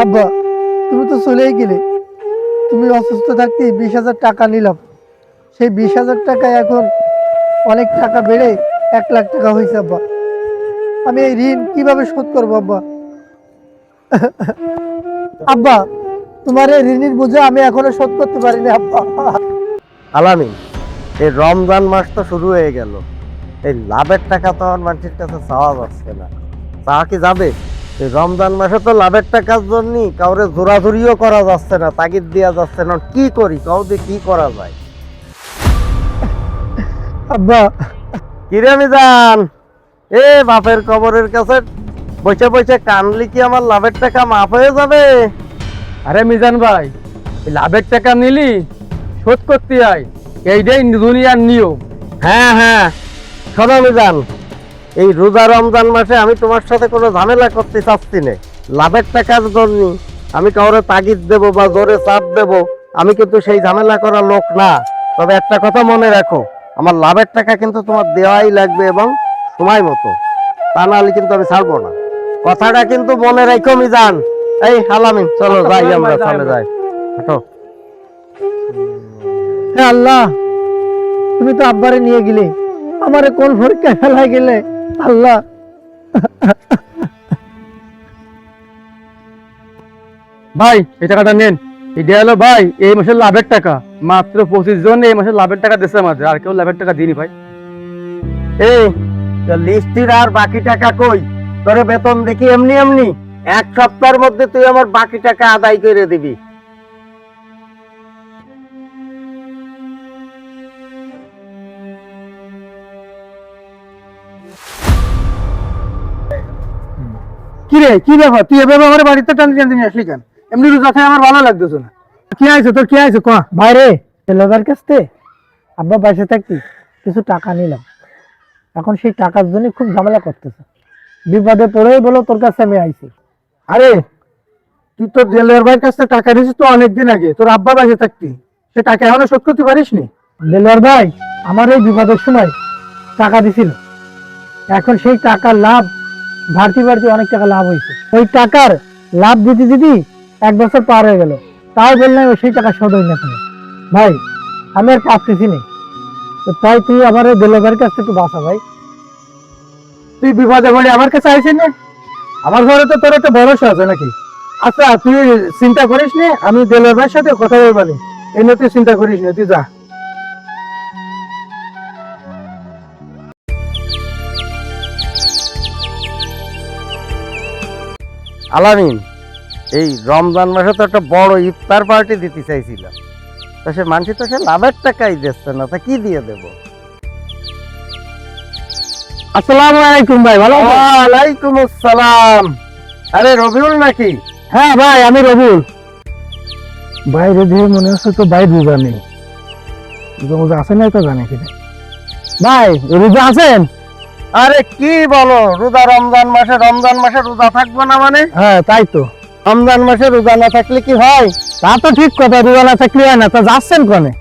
আব্বা, তুমি তো চলেই গেলে। তুমি অসুস্থ থাকতে 20,000 টাকা নিলাম। সেই 20,000 টাকা এখন অনেক টাকা বেড়ে 1,00,000 টাকা হয়েছে আব্বা। আমি এই ঋণ কিভাবে শোধ করবো আব্বা? আব্বা, তোমার এই ঋণের বোঝা আমি এখনো শোধ করতে পারিনি আব্বা। আলামিন, এই রমজান মাস তো শুরু হয়ে গেল। এই লাভের টাকা তো আমার মানুষের কাছে চাওয়া যাচ্ছে না। চাওয়া কি যাবে? এই রমজান মাসে তো লাভের টাকার জন্য কাউরে জোরাজুরিও করা যাচ্ছে না, তাগিদ দেওয়া যাচ্ছে না। কি করি, কাউকে কি করা যায়? আব্বা, কিরে মিজান, বাপের কবরের কাছে বসে বসে কানলি কি আমার লাভের টাকা মাফ হয়ে যাবে? আরে মিজান ভাই, এই লাভের টাকা নিলি শোধ করতে হয়, এইটাই দুনিয়ার নিয়ম। হ্যাঁ হ্যাঁ, শোনো মিজান, এই রোজা রমজান মাসে আমি তোমার সাথে কোনো ঝামেলা করতে চাচ্ছি না। লাভের টাকার জন্য আমি কাউরে তাগিদ দেব বা জোরে চাপ দেব, আমি কিন্তু সেই ঝামেলা করা লোক না। তবে একটা কথা মনে রাখো, আমার লাভের টাকা কিন্তু তোমার দেওয়াই লাগবে এবং সময় মতো, তা নাহলে কিন্তু আমি ছাড়বো না। কথাটা কিন্তু মনে রাখো মিজান। এই আলামিন, চলো যাই, আমরা চলে যাই। হাঁটো। হে আল্লাহ, তুমি তো আব্বারে নিয়ে গেলে, আমারে কোন পরীক্ষায় ফেলায় গেলে আল্লাহ। ভাই, এই টাকাটা নেন। এটা হলো ভাই এই মাসের লাভের টাকা। মাত্র 25 জন এই মাসের লাভের টাকা দিচ্ছে আমাদের, আর কেউ লাভের টাকা দিইনি ভাই। এই লিস্টির আর বাকি টাকা কই? তোরে বেতন দেখি এমনি এমনি 1 সপ্তাহের মধ্যে তুই আমার বাকি টাকা আদায় করে দিবি। কি রে, কি ব্যাপার? তুই এভাবে আমার বাড়িতে টানতে টানতে নিয়ে আসলি কেন? এমনি রোজা খেয়ে আমার ভালো লাগতেছে না। কি আছে তোর, কি আছে কয়া? বাইরে ছেলেদের কাছ থেকে আব্বা বাসে থাকতে কিছু টাকা নিলাম। এখন সেই টাকার জন্য খুব ঝামেলা করতেছে। বিপদে পড়েই বলো তোর কাছে আমি আইছি। আরে তুই তো জেলের ভাইয়ের কাছ থেকে টাকা নিয়েছিস তো অনেকদিন আগে, তোর আব্বা বাসে থাকতি। সে টাকা এখনো শোধ করতে পারিস নি? দেলোয়ার ভাই আমার এই বিপদের সময় টাকা দিছিল। এখন সেই টাকার লাভ বাড়তি বাড়তি অনেক টাকা লাভ হয়েছে। ওই টাকার লাভ দিতে দিতে 1 বছর পার হয়ে গেল, তাও বললাম সেই টাকা শোধ হয় না কেন। ভাই আমি আর পারতেছি না, তো তাই তুই আমার ওই দেলোয়ার ভাইয়ের কাছ থেকে একটু বাঁচা ভাই। তুই বিপদে পড়ে আমার কাছে আইসিস না? আমার ঘরে তো তোর একটা ভরসা আছে নাকি? আচ্ছা তুই চিন্তা করিস নি, আমি দেলোয়ার ভাইয়ের সাথে কথা বলবানি। এই নিয়ে তুই চিন্তা করিস না, তুই যা। আলামিন, এই রমজান মাসে তো একটা বড় ইফতার পার্টি দিতে চাইছিলাম, তো সে মানুষ তো সে লাভের টাকাই দিচ্ছে না, তা কি দিয়ে দেব? আসসালামু আলাইকুম ভাই, ভালো আছেন? ওয়ালাইকুম আসসালাম। আরে রবিউল নাকি? হ্যাঁ ভাই, আমি রবিউল। বাইরে দিয়ে মনে হচ্ছে তো ভাই রোজা নেই। রোজা আছে না তো জানি কিনা। ভাই রোজা আছেন? আরে কি বলো, রমজান মাসে রোজা থাকবো না মানে? হ্যাঁ তাই তো। রমজান মাসে রোজা না থাকলে কি হয়? তা তো ঠিক কথা, রোজা না থাকলে হয় না। তা যাচ্ছেন কনে?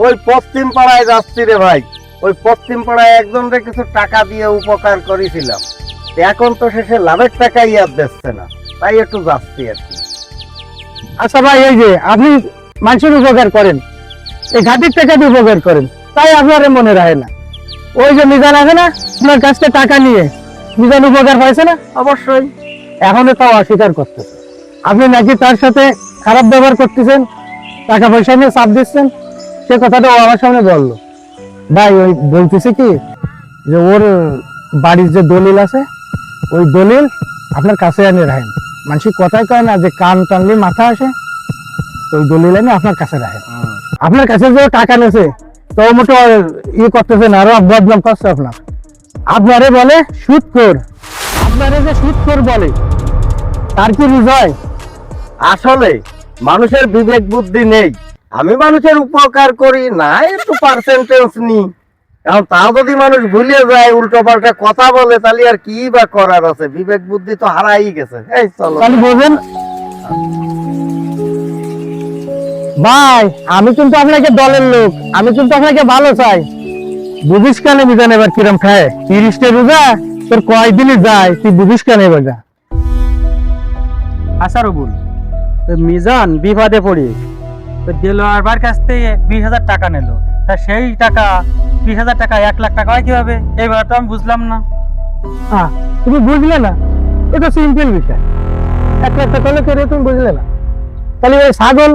ওই পশ্চিম পাড়ায় যাচ্ছি রে ভাই। ওই পশ্চিম পাড়ায় একজনকে কিছু টাকা দিয়ে উপকার করেছিলাম, এখন তো শেষে লাভের টাকাই আর দিচ্ছে না, তাই একটু যাচ্ছি আর কি। আচ্ছা ভাই, এই যে আপনি মানুষের উপকার করেন, এই ঘাটির টাকা দিয়ে উপকার করেন, তাই আপনার মনে রাখে না। ওই যে মিজান আছে না, আপনার কাছ থেকে টাকা নিয়ে মিজান উপকার পাইছে না? অবশ্যই। এখনো তাও অস্বীকার করতেছে। আপনি নাকি তার সাথে খারাপ ব্যবহার করতেছেন, টাকা পয়সা নিয়ে চাপ দিচ্ছেন। সে কথাটা ও আমার সামনে বললো। ভাই ওই বলতেছে কি যে ওর বাড়ির যে দলিল আছে, ওই দলিল আপনার কাছে এনে রাখেন। মানুষ কথাই কয় না যে কান টানলে মাথা আসে, ওই দলিল এনে আপনার কাছে রাখেন। আপনার কাছে যে টাকা নেছে তো মোটো ইয়ে করতেছে না, আরো বদনাম করছে আপনার। আপনারে বলে সুদখোর। আপনারে যে সুদখোর বলে, তার কি বুঝায়? আসলে মানুষের বিবেক বুদ্ধি নেই। আমি মানুষের উপকার করি না, একটু পার্সেন্টেজ নি। এখন তাও যদি মানুষ ভুলে যায়, উল্টো পাল্টা কথা বলে, তাহলে আর কি বা করার আছে? বিবেক বুদ্ধি তো হারাই গেছে। এই চলো। তাহলে বোঝেন ভাই, আমি কিন্তু আপনাকে দলের লোক, আমি কিন্তু আপনাকে ভালো চাই। বুঝিস কেন মিজান এবার কিরম খায়? 30টা রোজা তোর কয়দিনই যায়, তুই বুঝিস কেন এবার? যা আচ্ছা রবুল, তো মিজান বিবাদে পড়ে তো দেলোয়ার কাছ থেকে 20,000 টাকা নিল, তা সেই টাকা 20,000 টাকা 1 লাখ টাকা হয় কিভাবে? এই ব্যাপারটা আমি বুঝলাম না। তুমি বুঝলে না? এটা সিম্পল বিষয়। 1 লাখ টাকা হলে কেড়ে তুমি বুঝলে না? তাহলে ওই ছাগল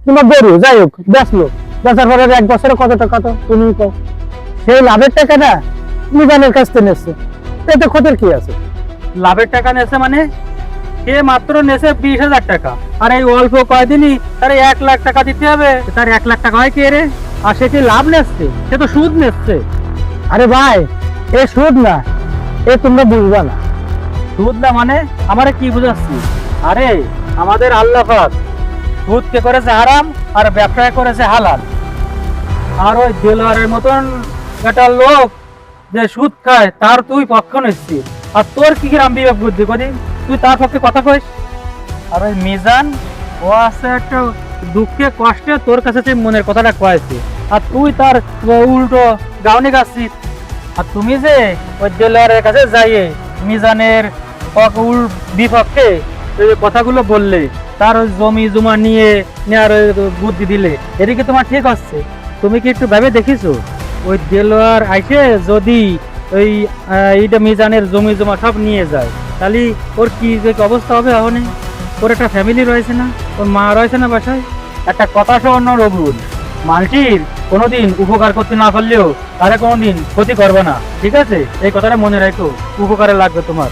কিংবা গরু যাই হোক বেচলো, বেচার পরে 1 বছরে কত টাকা তো তুমি কও, সেই লাভের টাকাটা মিজানের কাছ থেকে নিচ্ছে, এতে ক্ষতির কি আছে? লাভের টাকা নেছে মানে? সে মাত্র নেছে 20,000 টাকা, আর এই অল্প কয়দিনই তার 1 লাখ টাকা দিতে হবে। তার 1 লাখ টাকা হয় কে রে? আর সে কি লাভ নেচ্ছে? সে তো সুদ নেচ্ছে। আরে ভাই, এ সুদ না, এ তোমরা বুঝবা না। সুদ না মানে? আমারে কি বুঝাচ্ছি? আরে আমাদের আল্লাহ পাক সুদকে করেছে হারাম আর ব্যবসায় করেছে হালাল। আর ওই দেলোয়ারের মতন একটা লোক যে সুদ খায় তার তুই পক্ষ নিচ্ছিস, আর তোর কি কিরাম বিবেক বুদ্ধি করি তুই তার পক্ষে কথা কইস? আর ওই মিজান ও আছে একটা দুঃখে কষ্টে তোর কাছে সেই মনের কথাটা কয়েছে, আর তুই তার উল্টো গাউনি গাচ্ছিস। আর তুমি যে ওই দেলোয়ারের কাছে যাইয়ে মিজানের বিপক্ষে ওই কথাগুলো বললে, তার ওই জমি জমা নিয়ে নেওয়ার বুদ্ধি দিলে, এদিকে তোমার ঠিক হচ্ছে? তুমি কি একটু ভেবে দেখিছো ওই দেলোয়ার আইসে যদি ওই এইটা মিজানের জমি জমা সব নিয়ে যায়, তাহলে ওর কি যে অবস্থা হবে? এখন ওর একটা ফ্যামিলি রয়েছে না, ওর মা রয়েছে না বাসায়? একটা কথা শোনো রবুল, মালটির কোনোদিন উপকার করতে না পারলেও তাহলে কোনোদিন ক্ষতি করবে না, ঠিক আছে? এই কথাটা মনে রাখো, উপকারে লাগবে তোমার।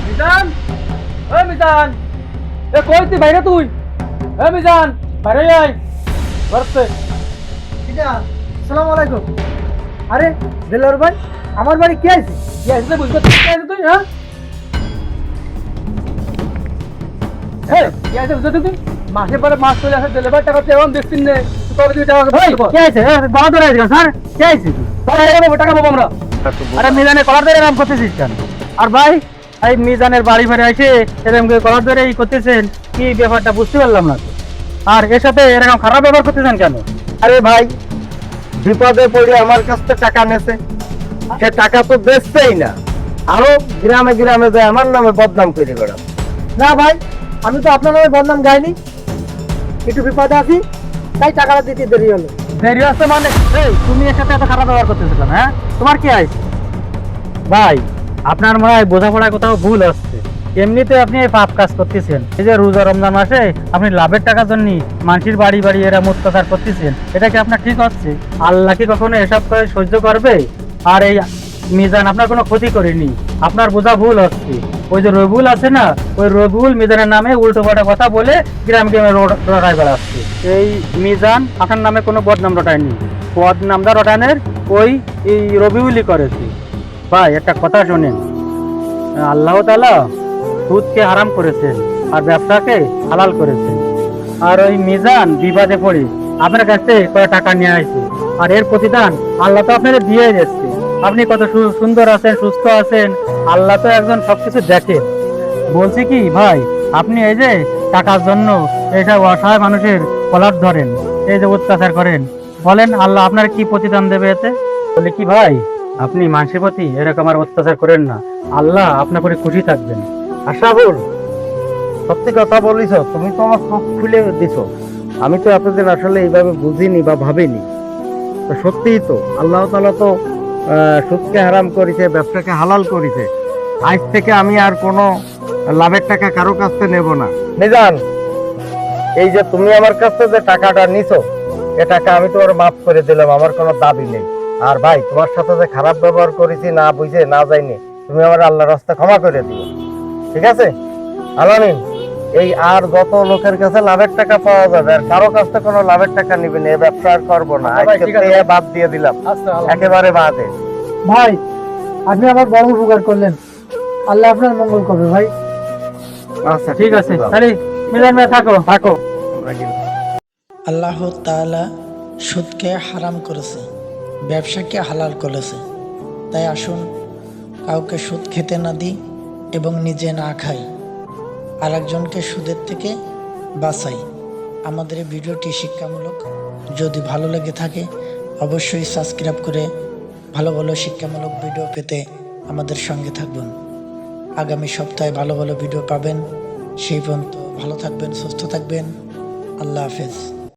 মিজান, ওই মিজান, এ কই তুই? বাইরে তুই, এ মিজান বাইরে আয় বসতে। আসসালামু আলাইকুম। আরে দেলোয়ার ভাই, আমার বাড়ি কে আছে? কি আসলে বুঝতে কি আছে তুই? হ্যাঁ এই কি আছে বুঝতে তুই? মাসে পরে মাস চলে আসে, ডেলিভারি টাকা তুই এখন দেখছিস নে, তুই কবে তুই টাকা কে আছে? বাবা ধরে আছে স্যার, কে আছে? টাকা পাবো আমরা। আরে মিজানের কলার ধরে এরকম করতেছিস কেন? আর ভাই এই মিজানের বাড়ি ফেরে এসে এরকম কলার ধরে এই করতেছেন, কি ব্যাপারটা বুঝতে পারলাম না তো। আর এর সাথে এরকম খারাপ ব্যবহার করতেছেন কেন? আরে ভাই, বিপদে পড়ে আমার কাছ থেকে টাকা নেছে, সে টাকা তো বেচছেই না, আরো গ্রামে গ্রামে যায় আমার নামে বদনাম করে বেড়াম। না ভাই, আমি তো আপনার নামে বদনাম গাইনি, একটু বিপদে আছি তাই টাকাটা দিতে দেরি হলো। দেরি আছে মানে? এই তুমি এর সাথে এত খারাপ ব্যবহার করতেছো কেন? হ্যাঁ তোমার কি আইস? ভাই আপনার মনে হয় বোঝাপড়ায় কোথাও ভুল হচ্ছে। এমনিতে আপনি এই পাপ কাজ করতেছেন, এই যে রোজা রমজান মাসে আপনি লাভের টাকার জন্য মানুষের বাড়ি বাড়ি এরা অত্যাচার করতেছেন, এটা কি আপনার ঠিক হচ্ছে? আল্লাহ কি কখনো এসব করে সহ্য করবে? আর এই মিজান আপনার কোনো ক্ষতি করেনি, আপনার বোঝা ভুল হচ্ছে। ওই যে রবিউল আছে না, ওই রবিউল মিজানের নামে উল্টো পাল্টা কথা বলে গ্রাম গ্রামে রটায় বেড়াচ্ছে। এই মিজান আপনার নামে কোনো বদনাম রটায়নি, বদনামটা রটানের ওই এই রবিউলই করেছে। ভাই একটা কথা শোনেন, আল্লাহ তাআলা সুদকে হারাম করেছেন আর ব্যবসাকে হালাল করেছেন। আর ওই মিজান বিবাদে পড়ে আপনার কাছে কত টাকা নিয়ে আসছে, আর এর প্রতিদান আল্লাহ তো আপনাদের দিয়ে যাচ্ছে। আপনি কত সুন্দর আছেন, সুস্থ আছেন, আল্লাহ তো একজন সবকিছু দেখেন। বলছি কি ভাই, আপনি এই যে টাকার জন্য এইসব অসহায় মানুষের কলার ধরেন, এই যে অত্যাচার করেন, বলেন আল্লাহ আপনার কি প্রতিদান দেবে এতে? বলে কি ভাই, আপনি মানুষের প্রতি এরকম আর অত্যাচার করেন না, আল্লাহ আপনার করে খুশি থাকবেন। আশাফুল, সত্যি কথা বলিস, তুমি তো আমার চোখ খুলে দিছ। আমি তো এতদিন আসলে এইভাবে বুঝিনি বা ভাবিনি। তো সত্যিই তো আল্লাহ তাআলা তো সুদকে হারাম করেছে, ব্যবসাকে হালাল করেছে। আজ থেকে আমি আর কোনো লাভের টাকা কারো কাছ থেকে নেব না। মিজান, এই যে তুমি আমার কাছ থেকে যে টাকাটা নিছো, এ টাকা আমি তোমার মাফ করে দিলাম, আমার কোনো দাবি নেই। আর ভাই, তোমার সাথে যে খারাপ ব্যবহার করেছি না বুঝে না যাইনি, তুমি আমার আল্লাহর রাস্তায় ক্ষমা করে দিও, ঠিক আছে? আলামিন, এই আর যত লোকের কাছে লাভের টাকা পাওয়া যাবে, আর কারো কাছ থেকে কোনো লাভের টাকা নিবি না, এই ব্যবসা আর করবো না, আজকে থেকে বাদ দিয়ে দিলাম, একেবারে বাদে। ভাই, আপনি আমার বড় উপকার করলেন, আল্লাহ আপনার মঙ্গল করবে ভাই। আচ্ছা ঠিক আছে, তাহলে মিজান ভাই থাকো থাকো। আল্লাহ তাআলা সুদকে হারাম করেছে, ব্যবসাকে হালাল করেছে। তাই আসুন কাউকে সুদ খেতে না দিই এবং নিজে না খাই, আর একজনকে সুদের থেকে বাঁচাই। আমাদের এই ভিডিওটি শিক্ষামূলক, যদি ভালো লেগে থাকে অবশ্যই সাবস্ক্রাইব করে ভালো ভালো শিক্ষামূলক ভিডিও পেতে আমাদের সঙ্গে থাকবেন। আগামী সপ্তাহে ভালো ভালো ভিডিও পাবেন। সেই পর্যন্ত ভালো থাকবেন, সুস্থ থাকবেন। আল্লাহ হাফেজ।